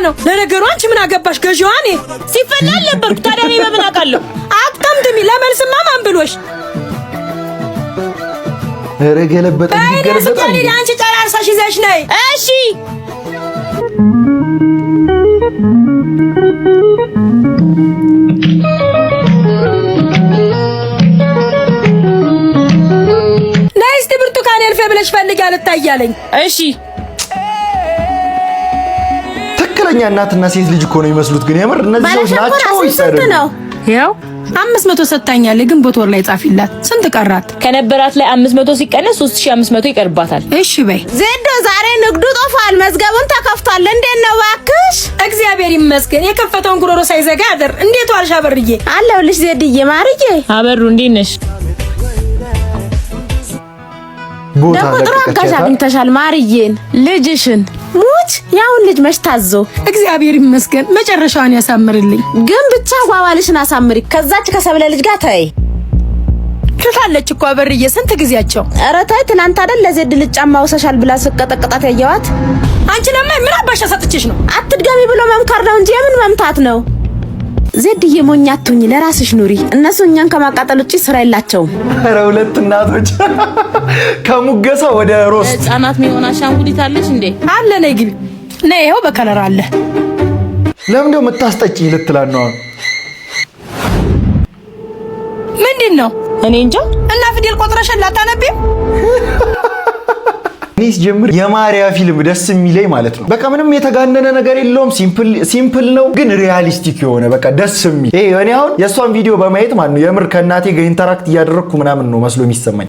ነው ለነገሩ አንቺ ምን አገባሽ ገዢዋ እኔ ሲፈላል ነበር ታዲያ እኔ በምን አውቃለሁ አትቀምጥሚ ለመልስማ ማን ብሎሽ ኧረ ገለበጠ ይገለበጣል አንቺ ጨራርሳሽ ይዘሽ ነይ እሺ ነይስቲ ብርቱካን ያልፈ ብለሽ ፈልጊ አልታያለኝ እሺ ትክክለኛ እናትና ሴት ልጅ እኮ ነው የሚመስሉት ግን የምር እነዚህ ሰዎች ናቸው ይሰሩ ያው 500 ሰጣኛለ ግን ቦቶር ላይ ጻፊላት ስንት ቀራት ከነበራት ላይ 500 ሲቀነስ 3500 ይቀርባታል እሺ በይ ዜዶ ዛሬ ንግዱ ጦፋል መዝገቡን ተከፍቷል እንዴት ነው ባክሽ እግዚአብሔር ይመስገን የከፈተውን ጉሮሮ ሳይዘጋ ያደር እንዴት ዋልሽ አበርዬ አለሁልሽ ዜድዬ ማርዬ አበሩ እንዴት ነሽ ደግሞ ጥሩ አጋዥ አግኝተሻል ማርዬን ልጅሽን ሙች ያውን ልጅ መሽታዞ እግዚአብሔር ይመስገን መጨረሻውን ያሳምርልኝ ግን ብቻ ጓዋልሽን አሳምሪ ከዛች ከሰብለ ልጅ ጋር ተይ ትታለች እኮ አበርዬ ስንት ጊዜያቸው ኧረ ተይ ትናንት አይደል ለዜድ ልጅ ጫማ ወሰሻል ብላ ስቀጠቅጣት ያየዋት አንቺ ለማይ ምን አባሻ ሰጥቼሽ ነው አትድገሚ ብሎ መምከር ነው እንጂ የምን መምታት ነው ዜድዬ ሞኝ አትሁኝ ለራስሽ ኑሪ እነሱ እኛን ከማቃጠል ውጪ ስራ የላቸውም ኧረ ሁለት እናቶች ከሙገሳ ወደ ሮስት ህፃናት የሚሆን አሻንጉሊት አለሽ እንዴ አለ ነይ ግቢ ነይ ይኸው በከለር አለ ለምን ነው የምታስጠጪ ልትላል ነው ምንድነው እኔ እንጃ እና ፊደል ቆጥረሽላ አታነቢም እኔስ ጀምር የማሪያ ፊልም ደስ የሚለኝ ማለት ነው በቃ ምንም የተጋነነ ነገር የለውም ሲምፕል ነው ግን ሪያሊስቲክ የሆነ በቃ ደስ የሚል እኔ አሁን የሷን ቪዲዮ በማየት ማለት ነው የምር ከናቴ ጋር ኢንተራክት ያደረኩ ምናምን ነው መስሎ የሚሰማኝ